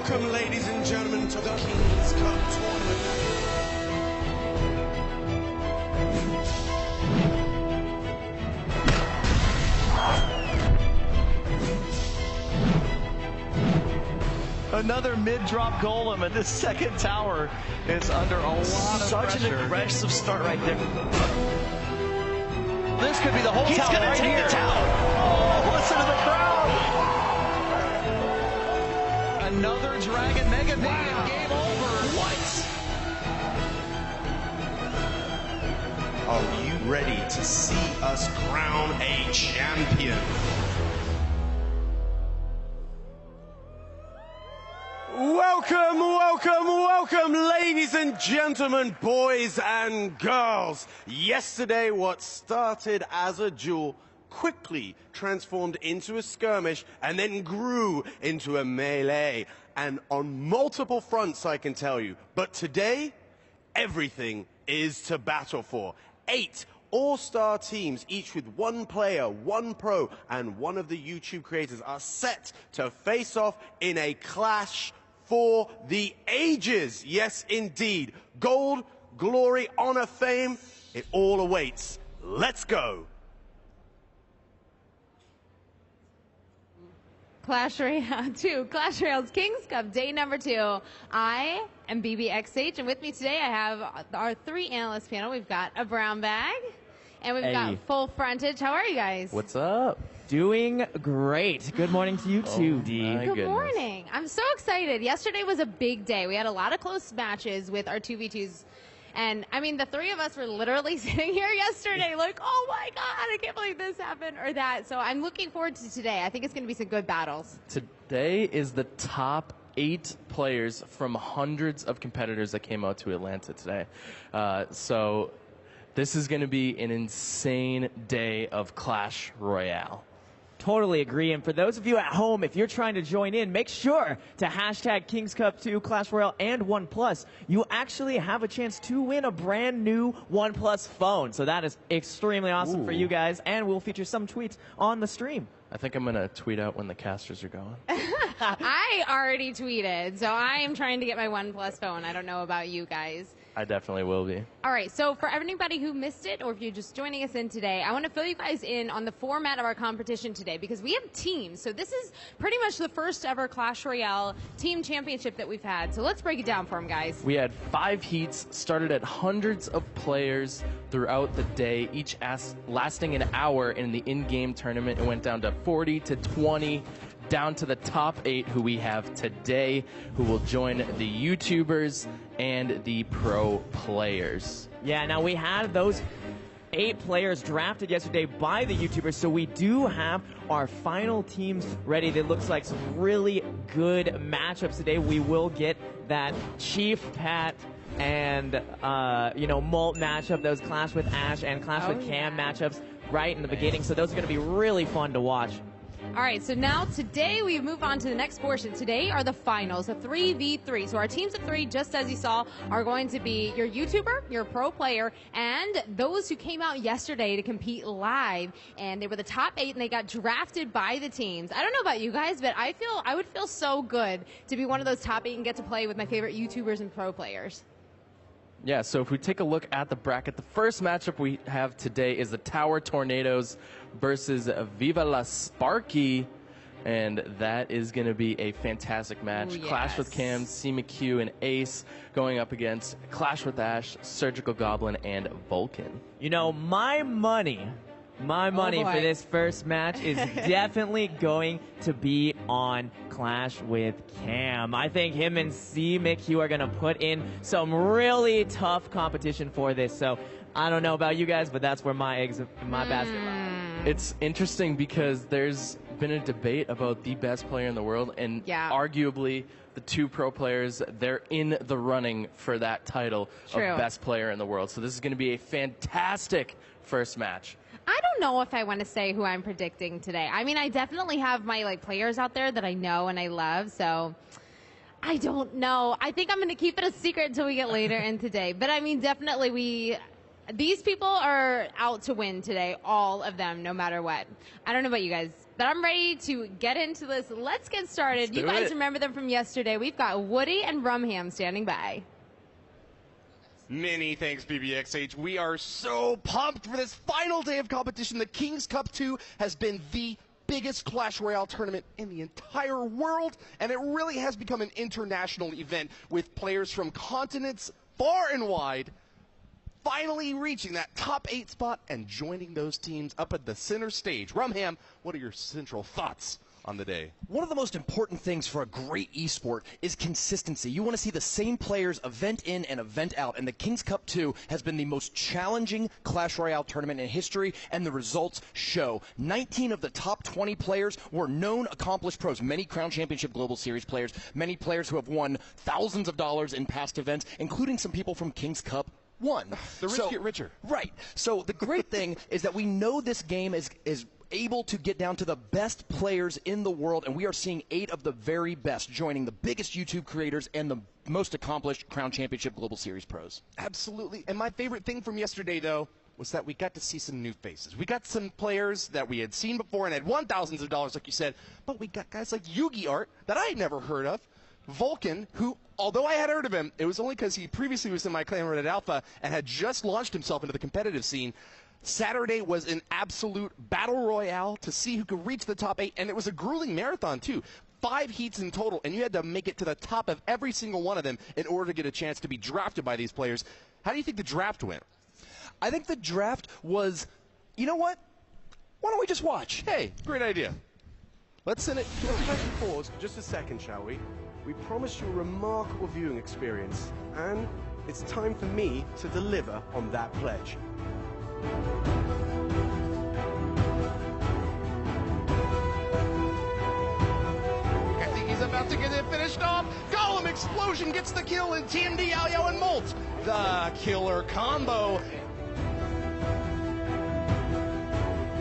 Welcome, ladies and gentlemen, to the King's Cup tournament. Another mid-drop golem, and this second tower is under a lot of pressure. Such an aggressive start right there. This could be the whole tower. He's going to take the tower. Oh, listen to the crowd. Another Dragon Mega Minion. Game over. What? Are you ready to see us crown a champion? Welcome, welcome, welcome, ladies and gentlemen, boys and girls. Yesterday, what started as a duel quickly transformed into a skirmish and then grew into a melee. And on multiple fronts, I can tell you. But today, everything is to battle for. 8 all-star teams, each with 1 player, 1 pro, and 1 of the YouTube creators are set to face off in a clash for the ages. Yes, indeed. Gold, glory, honor, fame, it all awaits. Let's go. Clash Royale 2, Clash Royale's King's Cup, day number 2. I am BBXH, and with me today I have our 3 analyst panel. We've got a brown bag, and we've got full frontage. How are you guys? What's up? Doing great. Good morning to you too, Dee. Good morning. I'm so excited. Yesterday was a big day. We had a lot of close matches with our 2v2s. And, I mean, the 3 of us were literally sitting here yesterday like, oh, my God, I can't believe this happened or that. So I'm looking forward to today. I think it's going to be some good battles. Today is the top 8 players from hundreds of competitors that came out to Atlanta today. So this is going to be an insane day of Clash Royale. Totally agree. And for those of you at home, if you're trying to join in, make sure to hashtag King's Cup 2, Clash Royale, and OnePlus. You actually have a chance to win a brand new OnePlus phone. So that is extremely awesome for you guys. And we'll feature some tweets on the stream. I think I'm going to tweet out when the casters are going. I already tweeted, so I am trying to get my OnePlus phone. I don't know about you guys. I definitely will be. All right, so for anybody who missed it, or if you're just joining us in today, I want to fill you guys in on the format of our competition today, because we have teams. So this is pretty much the first ever Clash Royale team championship that we've had. So let's break it down for them, guys. We had 5 heats, started at hundreds of players throughout the day, each lasting an hour. In the in-game tournament, it went down to 40 to 20. Down to the top 8 who we have today, who will join the YouTubers and the pro players. Yeah, now we had those 8 players drafted yesterday by the YouTubers, so we do have our final teams ready. That looks like some really good matchups today. We will get that Chief Pat and Molt matchup, those Clash with Ash and Clash with Cam matchups right in the beginning. So those are going to be really fun to watch. All right, so now today we move on to the next portion. Today are the finals, a 3v3. So our teams of 3, just as you saw, are going to be your YouTuber, your pro player, and those who came out yesterday to compete live. And they were the top 8, and they got drafted by the teams. I don't know about you guys, but I would feel so good to be one of those top 8 and get to play with my favorite YouTubers and pro players. Yeah, so if we take a look at the bracket, the first matchup we have today is the Tower Tornadoes versus Viva La Sparky, and that is going to be a fantastic match. Ooh, yes. Clash with Cam, C McHugh, and Ace going up against Clash with Ash, Surgical Goblin, and Vulcan. You know, my money for this first match is definitely going to be on Clash with Cam. I think him and C McHugh are going to put in some really tough competition for this. So I don't know about you guys, but that's where my eggs in my basket lie. It's interesting because there's been a debate about the best player in the world, and arguably the 2 pro players, they're in the running for that title of best player in the world. So this is going to be a fantastic first match. I don't know if I want to say who I'm predicting today. I mean, I definitely have my players out there that I know and I love, so I don't know. I think I'm going to keep it a secret until we get later in today. But I mean, definitely These people are out to win today, all of them, no matter what. I don't know about you guys, but I'm ready to get into this. Let's get started. You guys remember them from yesterday. We've got Woody and Rumham standing by. Many thanks, BBXH. We are so pumped for this final day of competition. The King's Cup 2 has been the biggest Clash Royale tournament in the entire world, and it really has become an international event with players from continents far and wide finally reaching that top 8 spot and joining those teams up at the center stage. Rumham, what are your central thoughts on the day? One of the most important things for a great esport is consistency. You want to see the same players event in and event out, and the King's Cup 2 has been the most challenging Clash Royale tournament in history, and the results show. 19 of the top 20 players were known accomplished pros, many Crown Championship Global Series players, many players who have won thousands of dollars in past events, including some people from King's Cup 1. The rich get richer. Right. So the great thing is that we know this game is able to get down to the best players in the world, and we are seeing 8 of the very best joining the biggest YouTube creators and the most accomplished Crown Championship Global Series pros. Absolutely. And my favorite thing from yesterday, though, was that we got to see some new faces. We got some players that we had seen before and had won thousands of dollars, like you said, but we got guys like Yugi Art that I had never heard of. Vulcan, who, although I had heard of him, it was only because he previously was in my Clan Red Alpha and had just launched himself into the competitive scene. Saturday was an absolute battle royale to see who could reach the top 8, and it was a grueling marathon, too. 5 heats in total, and you had to make it to the top of every single one of them in order to get a chance to be drafted by these players. How do you think the draft went? I think the draft was, you know what? Why don't we just watch? Hey, great idea. Let's send it to Let's press pause for just a second, shall we? We promised you a remarkable viewing experience, and it's time for me to deliver on that pledge. I think he's about to get it finished off. Golem Explosion gets the kill, and TMD, Yao and Molt. The killer combo.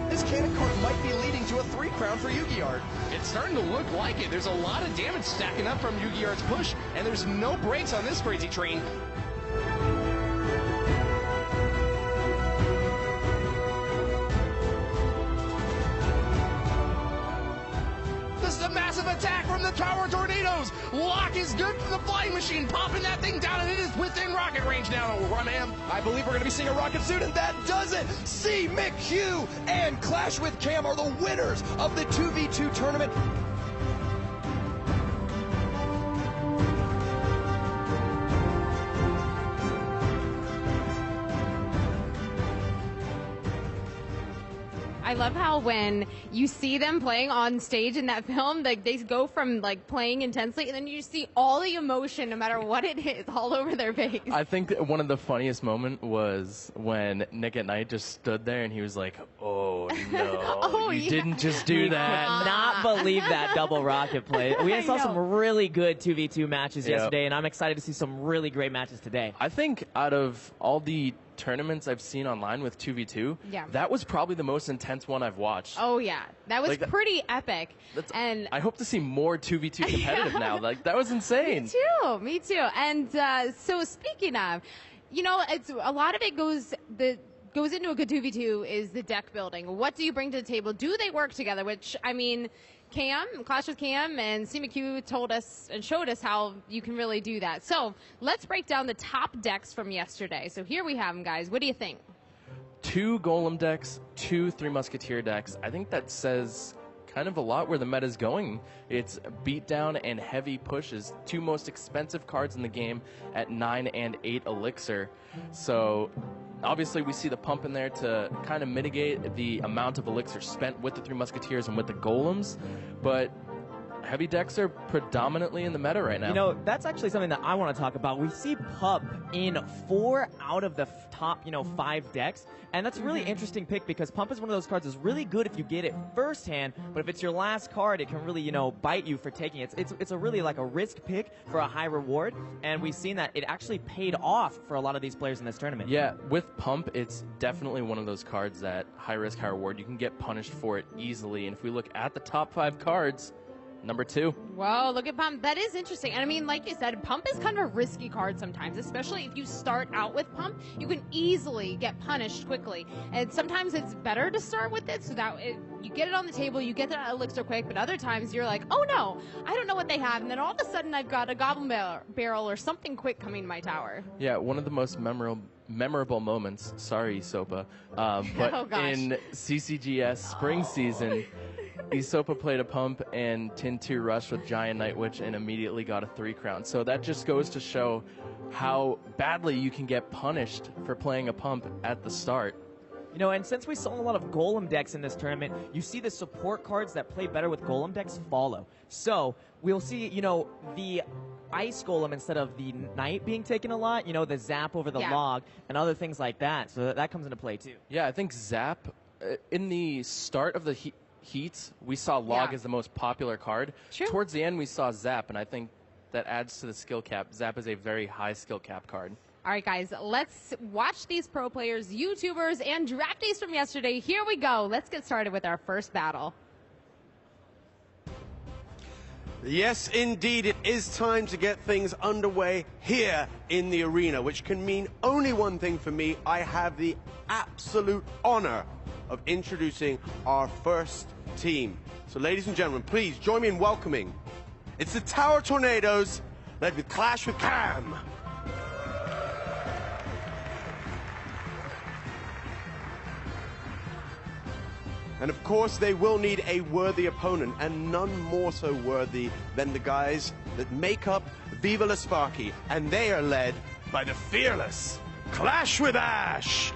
This cannon card might be leading to a 3 crown for Yugi Art. It's starting to look like it. There's a lot of damage stacking up from Yugi Art's push, and there's no brakes on this crazy train. This is a massive attack from the Tower Tornadoes. Lock is good for the flying machine, popping that thing down, and it is within rocket range now. Rumham. I believe we're going to be seeing a rocket soon, and that does it! C. McHugh and Clash with Cam are the winners of the 2v2 tournament. I love how when you see them playing on stage in that film, like they go from like playing intensely, and then you just see all the emotion, no matter what it is, all over their face. I think that one of the funniest moments was when Nick at Night just stood there and he was like, "Oh no, Oh, you yeah. didn't just do that." Not believe that double rocket play. We saw some really good 2v2 matches yesterday, and I'm excited to see some really great matches today. I think out of all the tournaments I've seen online with 2v2, Yeah. that was probably the most intense one I've watched. Oh yeah, that was Like that- pretty epic. And I hope to see more 2v2 competitive now. Like, that was insane. Me too. And so speaking of, you know, it's a lot of it goes into a good 2v2 is the deck building. What do you bring to the table? Do they work together? Which, I mean, Clash with Cam and CMQ told us and showed us how you can really do that. So let's break down the top decks from yesterday. So here we have them, guys. What do you think? 2 Golem decks, 2 Three Musketeer decks. I think that says kind of a lot where the meta's going. It's beatdown and heavy pushes, 2 most expensive cards in the game at 9 and 8 elixir. So obviously we see the pump in there to kind of mitigate the amount of elixir spent with the Three Musketeers and with the Golems, but heavy decks are predominantly in the meta right now. You know, that's actually something that I want to talk about. We see Pup in 4 out of the top, 5 decks, and that's a really interesting pick because Pump is one of those cards that's really good if you get it firsthand, but if it's your last card, it can really, bite you for taking it. It's a really like a risk pick for a high reward, and we've seen that it actually paid off for a lot of these players in this tournament. Yeah, with Pump, it's definitely one of those cards that high risk, high reward. You can get punished for it easily, and if we look at the top 5 cards, Number 2. Whoa, look at Pump. That is interesting. And I mean, like you said, Pump is kind of a risky card sometimes, especially if you start out with Pump. You can easily get punished quickly. And sometimes it's better to start with it so that you get it on the table, you get that elixir quick, but other times you're like, oh no, I don't know what they have. And then all of a sudden I've got a Goblin Barrel or something quick coming to my tower. Yeah, one of the most memorable moments, sorry, Isopa, but Oh, gosh. in CCGS spring season, Isopa played a Pump and Tin 2 rushed with Giant Night Witch and immediately got a 3 crown. So that just goes to show how badly you can get punished for playing a Pump at the start. You know, and since we saw a lot of Golem decks in this tournament, you see the support cards that play better with Golem decks follow. So we'll see, you know, the Ice Golem instead of the Knight being taken a lot, you know, the Zap over the log and other things like that. So that comes into play too. Yeah, I think Zap, in the start of the heats, we saw Log as the most popular card. True. Towards the end, we saw Zap, and I think that adds to the skill cap. Zap is a very high skill cap card. All right, guys, let's watch these pro players, YouTubers, and draftees from yesterday. Here we go. Let's get started with our first battle. Yes, indeed, it is time to get things underway here in the arena, which can mean only one thing for me. I have the absolute honor of introducing our first team. So, ladies and gentlemen, please join me in welcoming. It's the Tower Tornadoes, led with Clash with Cam. And of course, they will need a worthy opponent, and none more so worthy than the guys that make up Viva La Sparky, and they are led by the fearless Clash with Ash.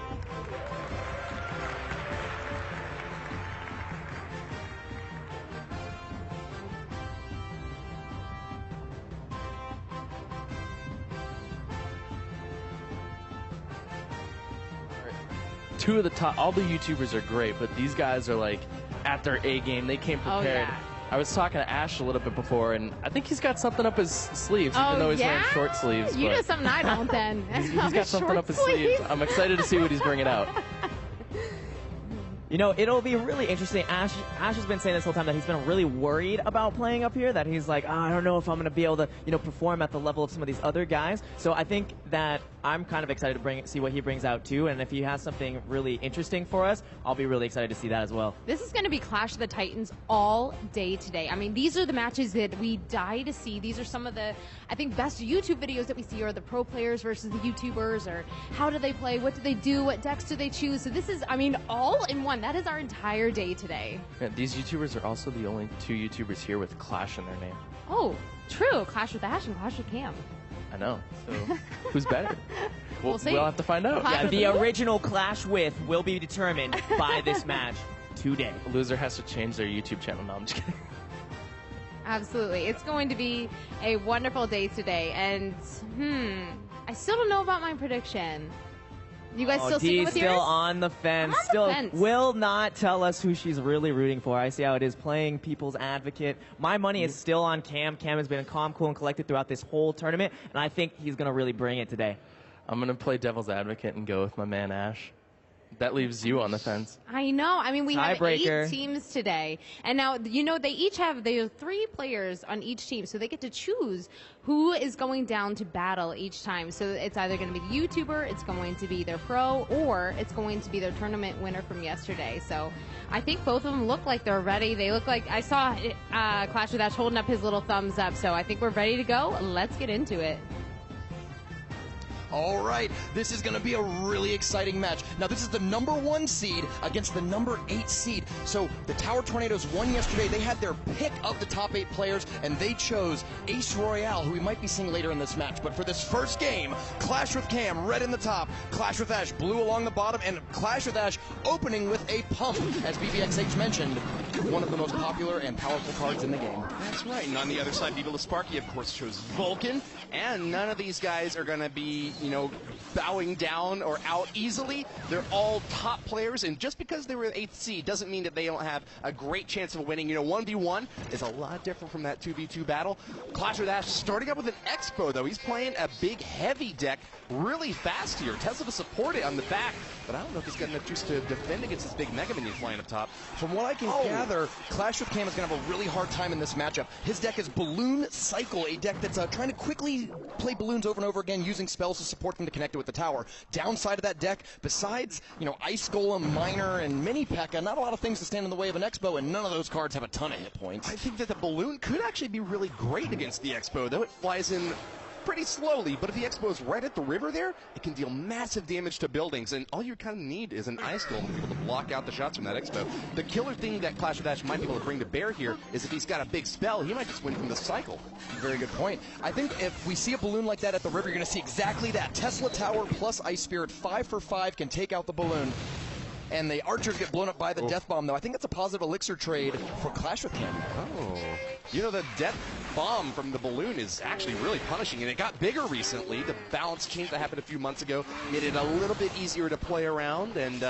Two of the top, all the YouTubers are great, but these guys are like at their A game. They came prepared. Oh, yeah. I was talking to Ash a little bit before, and I think he's got something up his sleeves, even though he's wearing short sleeves. You but know something I don't then. he's got something up his sleeves. I'm excited to see what he's bringing out. You know, it'll be really interesting. Ash has been saying this whole time that he's been really worried about playing up here, that he's like, oh, I don't know if I'm going to be able to, you know, perform at the level of some of these other guys. So I think that I'm kind of excited to see what he brings out too. And if he has something really interesting for us, I'll be really excited to see that as well. This is going to be Clash of the Titans all day today. I mean, these are the matches that we die to see. These are some of the, I think, best YouTube videos that we see are the pro players versus the YouTubers, or how do they play, what do they do, what decks do they choose. So this is, I mean, all in one. That is our entire day today. Yeah, these YouTubers are also the only two YouTubers here with Clash in their name. Oh, true. Clash with Ash and Clash with Cam. I know. So who's better? We'll see. We'll have to find out. Yeah, the original Clash with will be determined by this match today. The loser has to change their YouTube channel. No, I'm just kidding. Absolutely. It's going to be a wonderful day today. And, I still don't know about my prediction. You guys still sticking with yours? Still on the fence. I'm on the fence. Will not tell us who she's really rooting for. I see how it is, playing people's advocate. My money is still on Cam. Cam has been calm, cool, and collected throughout this whole tournament, and I think he's going to really bring it today. I'm going to play devil's advocate and go with my man Ash. That leaves you on the fence. I know. I mean, we have Tiebreaker. 8 teams today. And now, you know, they have 3 players on each team, so they get to choose who is going down to battle each time. So it's either going to be the YouTuber, it's going to be their pro, or it's going to be their tournament winner from yesterday. So I think both of them look like they're ready. They look like, I saw Clash with Ash holding up his little thumbs up, so I think we're ready to go. Let's get into it. All right, this is going to be a really exciting match. Now, this is the #1 seed against the #8 seed. So the Tower Tornadoes won yesterday. They had their pick of the top 8 players, and they chose Ace Royale, who we might be seeing later in this match. But for this first game, Clash with Cam, red in the top, Clash with Ash, blue along the bottom, and Clash with Ash opening with a Pump, as BBXH mentioned, one of the most popular and powerful cards in the game. That's right. And on the other side, Viva La Sparky, of course, chose Vulcan. And none of these guys are going to be, bowing down or out easily. They're all top players, and just because they were 8th seed doesn't mean that they don't have a great chance of winning. 1v1 is a lot different from that 2v2 battle. Clash with Ash starting up with an Expo, though. He's playing a big, heavy deck really fast here. Tesla to support it on the back, but I don't know if he's got enough juice to defend against this big Mega Minion flying up top. From what I can gather, Clash with Cam is going to have a really hard time in this matchup. His deck is Balloon Cycle, a deck that's trying to quickly play balloons over and over again, using spells to support them to connect it with the tower. Downside of that deck, besides, Ice Golem, Miner, and Mini P.E.K.K.A., not a lot of things to stand in the way of an Expo, and none of those cards have a ton of hit points. I think that the Balloon could actually be really great against the Expo, though. It flies in pretty slowly, but if the Expo is right at the river there, it can deal massive damage to buildings, and all you kind of need is an Ice Golem to be able to block out the shots from that Expo. The killer thing that Clash of Ash might be able to bring to bear here is if he's got a big spell, he might just win from the cycle. Very good point. I think if we see a balloon like that at the river, you're going to see exactly that. Tesla Tower plus Ice Spirit, 5 for 5, can take out the balloon. And the archers get blown up by the Death Bomb, though. I think that's a positive elixir trade for Clash with Cam. Oh. The Death Bomb from the balloon is actually really punishing, and it got bigger recently. The balance change that happened a few months ago made it a little bit easier to play around, and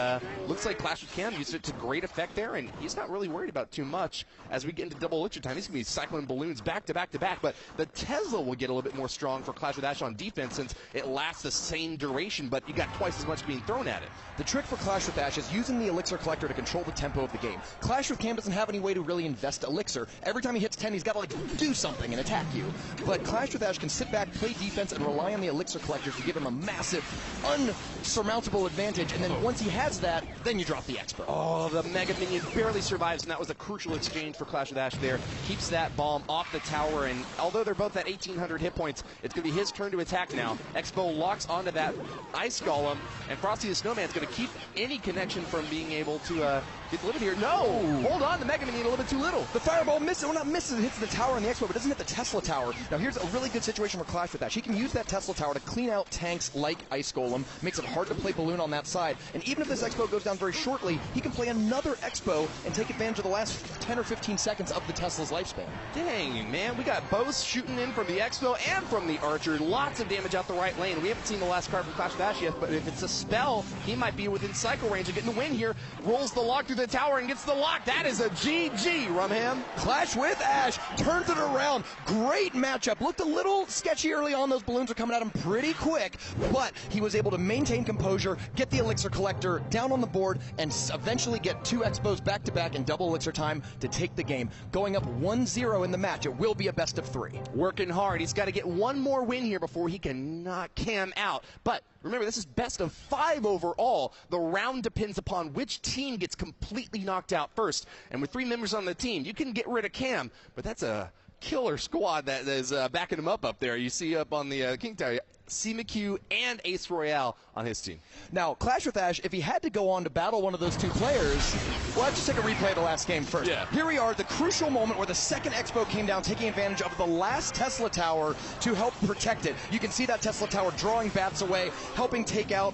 looks like Clash with Cam used it to great effect there, and he's not really worried about too much. As we get into double elixir time, he's going to be cycling balloons back to back to back, but the Tesla will get a little bit more strong for Clash with Ash on defense since it lasts the same duration, but you got twice as much being thrown at it. The trick for Clash with Ash is using the Elixir Collector to control the tempo of the game. Clash with Cam doesn't have any way to really invest Elixir. Every time he hits 10, he's got to do something and attack you. But Clash with Ash can sit back, play defense, and rely on the Elixir Collector to give him a massive, unsurmountable advantage. And then once he has that, then you drop the Expo. Oh, the Mega Minion barely survives, and that was a crucial exchange for Clash with Ash there. Keeps that bomb off the tower, and although they're both at 1,800 hit points, it's going to be his turn to attack now. Expo locks onto that Ice Golem, and Frosty the Snowman's going to keep any connection from being able to get delivered here. No! Hold on, the Mega Minion a little bit too little. The Fireball misses. Well, not misses. It hits the tower on the Expo, but doesn't hit the Tesla Tower. Now, here's a really good situation for Clash with Ash. He can use that Tesla Tower to clean out tanks like Ice Golem. Makes it hard to play Balloon on that side. And even if this Expo goes down very shortly, he can play another Expo and take advantage of the last 10 or 15 seconds of the Tesla's lifespan. Dang, man. We got both shooting in from the Expo and from the Archer. Lots of damage out the right lane. We haven't seen the last card from Clash with Ash yet, but if it's a spell, he might be within cycle range of getting the win here. Rolls the lock through the tower and gets the lock. That is a GG, Rumham. Clash with Ash turns it around. Great matchup. Looked a little sketchy early on. Those balloons are coming at him pretty quick, but he was able to maintain composure, get the Elixir Collector down on the board, and eventually get 2 Expos back-to-back in double elixir time to take the game. Going up 1-0 in the match. It will be a best of 3. Working hard. He's got to get one more win here before he can knock Cam out. But remember, this is best of 5 overall. The round depends upon which team gets completely knocked out first. And with 3 members on the team, you can get rid of Cam, but that's a killer squad that is backing him up there. You see up on the King Tower, C-McQ and Ace Royale on his team. Now, Clash with Ash, if he had to go on to battle one of those 2 players, well, let's just take a replay of the last game first. Yeah. Here we are, the crucial moment where the second Expo came down, taking advantage of the last Tesla Tower to help protect it. You can see that Tesla Tower drawing bats away, helping take out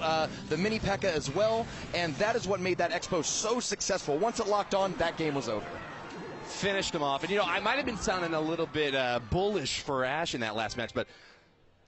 the Mini P.E.K.K.A. as well, and that is what made that Expo so successful. Once it locked on, that game was over. Finished him off. And, I might have been sounding a little bit bullish for Ash in that last match, but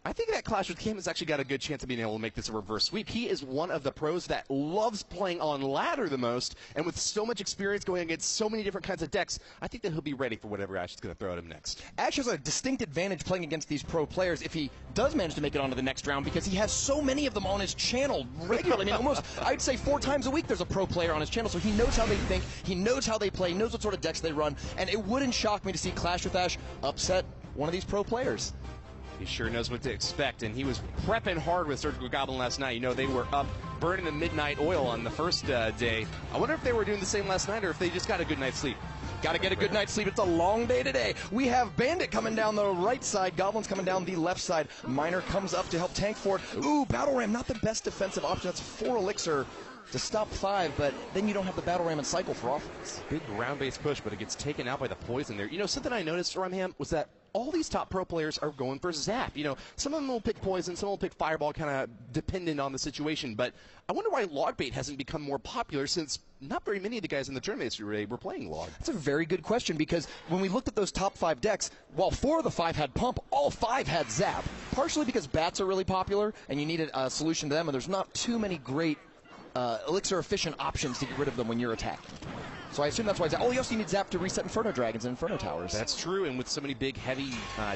I think that Clash with Cam has actually got a good chance of being able to make this a reverse sweep. He is one of the pros that loves playing on ladder the most, and with so much experience going against so many different kinds of decks, I think that he'll be ready for whatever Ash is going to throw at him next. Ash has a distinct advantage playing against these pro players if he does manage to make it onto the next round, because he has so many of them on his channel regularly. I mean, almost, I'd say 4 times a week there's a pro player on his channel, so he knows how they think, he knows how they play, he knows what sort of decks they run, and it wouldn't shock me to see Clash with Ash upset one of these pro players. He sure knows what to expect, and he was prepping hard with Surgical Goblin last night. They were up burning the midnight oil on the first day. I wonder if they were doing the same last night or if they just got a good night's sleep. Got to get a good night's sleep. It's a long day today. We have Bandit coming down the right side. Goblins coming down the left side. Miner comes up to help tank for it. Ooh, Battle Ram, not the best defensive option. That's 4 elixir to stop 5, but then you don't have the Battle Ram and cycle for offense. Big round-based push, but it gets taken out by the poison there. Something I noticed, Rumham, was that all these top pro players are going for Zap. You know, some of them will pick Poison, some will pick Fireball, kind of dependent on the situation. But I wonder why Log Bait hasn't become more popular, since not very many of the guys in the tournament yesterday were playing Log. That's a very good question, because when we looked at those top 5 decks, while 4 of the 5 had Pump, all 5 had Zap. Partially because bats are really popular, and you needed a solution to them, and there's not too many great elixir-efficient options to get rid of them when you're attacked. So I assume that's why Zap. Oh, you also need Zap to reset Inferno Dragons and Inferno Towers. That's true, and with so many big, heavy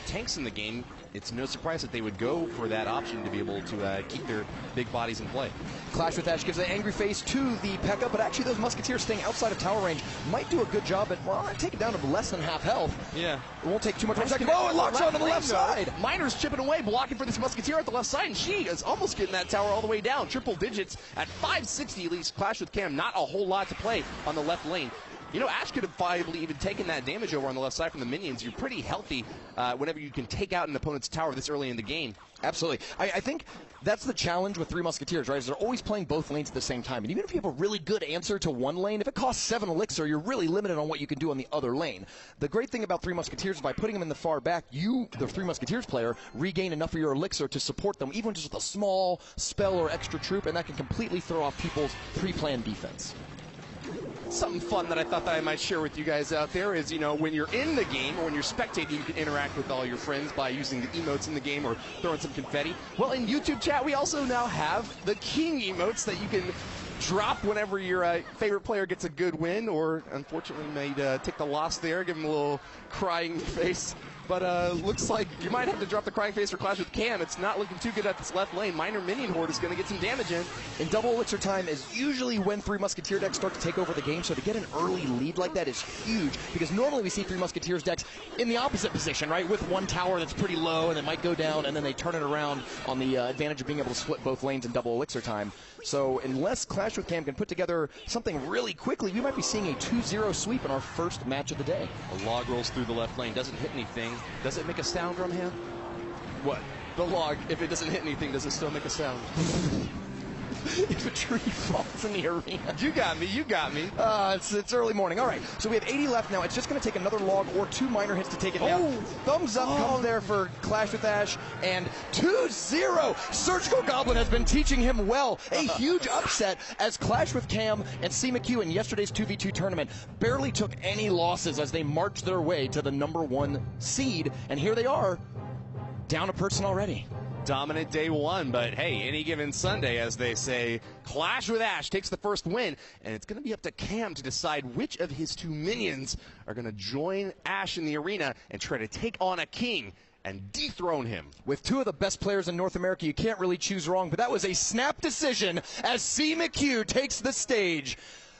tanks in the game, it's no surprise that they would go for that option to be able to keep their big bodies in play. Clash with Ash gives an angry face to the P.E.K.K.A, but actually those Musketeers staying outside of tower range might do a good job at, well, take it down to less than half health. Yeah. It won't take too much. Oh, it locks on to the left side. Miner's chipping away, blocking for this Musketeer at the left side, and she is almost getting that tower all the way down. Triple digits at 560 at least. Clash with Cam, not a whole lot to play on the left lane. You know, Ash could have probably even taken that damage over on the left side from the minions. You're pretty healthy whenever you can take out an opponent's tower this early in the game. Absolutely. I think that's the challenge with 3 Musketeers, right? Is they're always playing both lanes at the same time. And even if you have a really good answer to one lane, if it costs 7 elixir, you're really limited on what you can do on the other lane. The great thing about 3 Musketeers is by putting them in the far back, you, the 3 Musketeers player, regain enough of your elixir to support them, even just with a small spell or extra troop, and that can completely throw off people's pre-planned defense. Something fun that I thought that I might share with you guys out there is, you know, when you're in the game or when you're spectating, you can interact with all your friends by using the emotes in the game or throwing some confetti. Well, in YouTube chat, we also now have the King emotes that you can drop whenever your favorite player gets a good win, or unfortunately made take the loss there, give him a little crying face. But looks like you might have to drop the crying face for Clash with Cam. It's not looking too good at this left lane. Miner Minion Horde is going to get some damage in. And double elixir time is usually when 3 Musketeer decks start to take over the game, so to get an early lead like that is huge, because normally we see 3 Musketeers decks in the opposite position, right, with one tower that's pretty low and it might go down, and then they turn it around on the advantage of being able to split both lanes in double elixir time. So unless Clash with Cam can put together something really quickly, we might be seeing a 2-0 sweep in our first match of the day. A log rolls through the left lane, doesn't hit anything. Does it make a sound, Drumhand? What? The log, if it doesn't hit anything, does it still make a sound? If a tree falls in the arena. You got me, you got me. It's early morning. All right, so we have 80 left now. It's just going to take another log or 2 minor hits to take it down. Thumbs up comes there for Clash with Ash, and 2-0. Surgical Goblin has been teaching him well. A huge upset as Clash with Cam and CMQ in yesterday's 2v2 tournament barely took any losses as they marched their way to the #1 seed, and here they are, down a person already. Dominant day 1, but hey, any given Sunday, as they say, Clash with Ash takes the first win, and it's going to be up to Cam to decide which of his 2 minions are going to join Ash in the arena and try to take on a king and dethrone him. With 2 of the best players in North America, you can't really choose wrong, but that was a snap decision as CMQ takes the stage.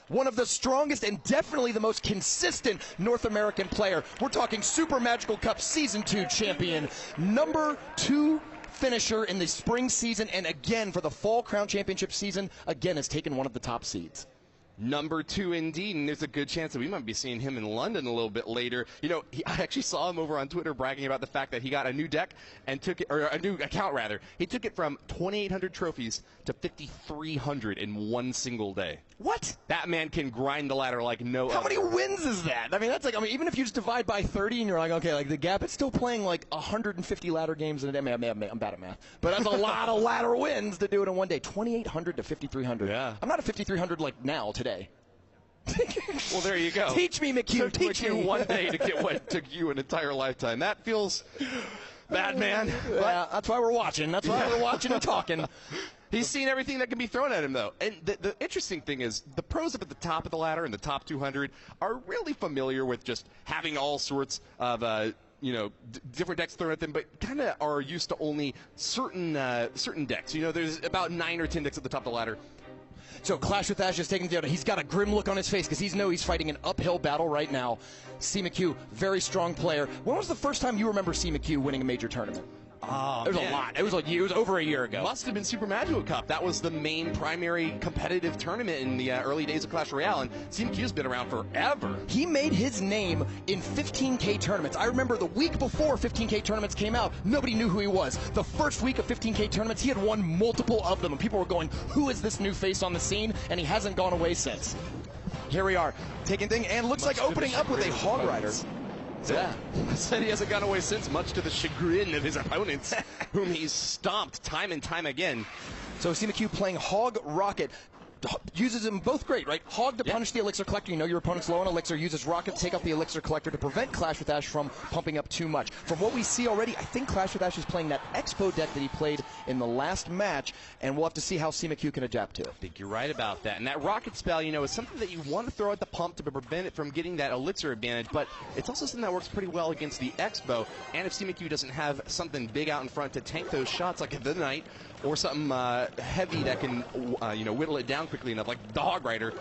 One of the strongest and definitely the most consistent North American player. We're talking Super Magical Cup Season 2 champion, #2 finisher in the spring season, and again for the Fall Crown Championship season, again has taken one of the top seeds. #2 indeed, and there's a good chance that we might be seeing him in London a little bit later. You know, I actually saw him over on Twitter bragging about the fact that he got a new deck and took it, or a new account rather. He took it from 2,800 trophies to 5,300 in one single day. What? That man can grind the ladder like no other. How many wins is that? I mean, that's like, I mean, even if you just divide by 30 and you're like, okay, like the gap, it's still playing like 150 ladder games in a day. I'm bad at math. But that's a lot of ladder wins to do it in one day. 2,800 to 5,300. Yeah. I'm not at 5,300 like now, today. Well, there you go. Teach me, McHugh. Teach me. One day to get what took you an entire lifetime. That feels bad, man. Yeah, that's why we're watching. That's why we're watching and talking. He's seen everything that can be thrown at him, though. And the interesting thing is, the pros up at the top of the ladder in the top 200 are really familiar with just having all sorts of you know, different decks thrown at them, but kind of are used to only certain decks. You know, there's about 9 or 10 decks at the top of the ladder. So Clash with Ash is taking the other. He's got a grim look on his face because he's fighting an uphill battle right now. CMQ, very strong player. When was the first time you remember CMQ winning a major tournament? Oh, it was a lot. It was over a year ago. Must have been Super Magical Cup. That was the main primary competitive tournament in the early days of Clash Royale, and CMQ's been around forever. He made his name in 15K tournaments. I remember the week before 15K tournaments came out, nobody knew who he was. The first week of 15K tournaments, he had won multiple of them, and people were going, who is this new face on the scene? And he hasn't gone away since. Here we are, taking thing, and looks like opening up with a Hog Rider. Yeah. Said he hasn't gone away since, much to the chagrin of his opponents, whom he's stomped time and time again. So CMQ playing Hog Rocket. Uses them both great, right? Hog to punish the Elixir Collector. You know your opponent's low on Elixir. Uses Rocket to take out the Elixir Collector to prevent Clash with Ash from pumping up too much. From what we see already, I think Clash with Ash is playing that Expo deck that he played in the last match, and we'll have to see how CMQ can adapt to it. I think you're right about that. And that Rocket spell, you know, is something that you want to throw at the pump to prevent it from getting that Elixir advantage, but it's also something that works pretty well against the Expo. And if CMQ doesn't have something big out in front to tank those shots, like the Knight, or something heavy that can, whittle it down quickly enough, like the Hog Rider,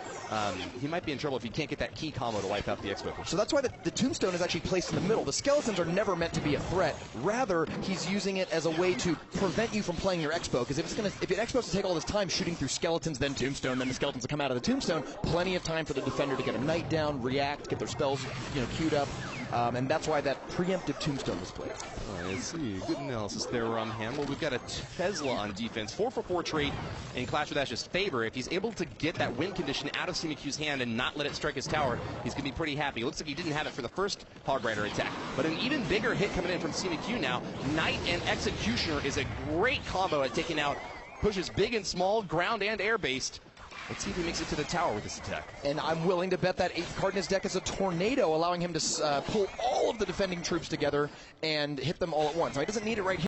he might be in trouble if he can't get that key combo to wipe out the Expo. So that's why the Tombstone is actually placed in the middle. The Skeletons are never meant to be a threat. Rather, he's using it as a way to prevent you from playing your Expo. Because if your Expo's to take all this time shooting through Skeletons, then Tombstone, then the Skeletons will come out of the Tombstone, plenty of time for the defender to get a Knight down, react, get their spells queued up. And that's why that preemptive Tombstone was played. Let's see. Good analysis there, Rumham. Well, we've got a Tesla on defense. 4-for-4 trait in Clash with Ash's favor. If he's able to get that win condition out of CMQ's hand and not let it strike his tower, he's going to be pretty happy. It looks like he didn't have it for the first Hog Rider attack. But an even bigger hit coming in from CMQ now. Knight and Executioner is a great combo at taking out pushes big and small, ground and air-based. Let's see if he makes it to the tower with this attack. And I'm willing to bet that 8th card in his deck is a Tornado, allowing him to pull all of the defending troops together and hit them all at once. Now, he doesn't need it right here.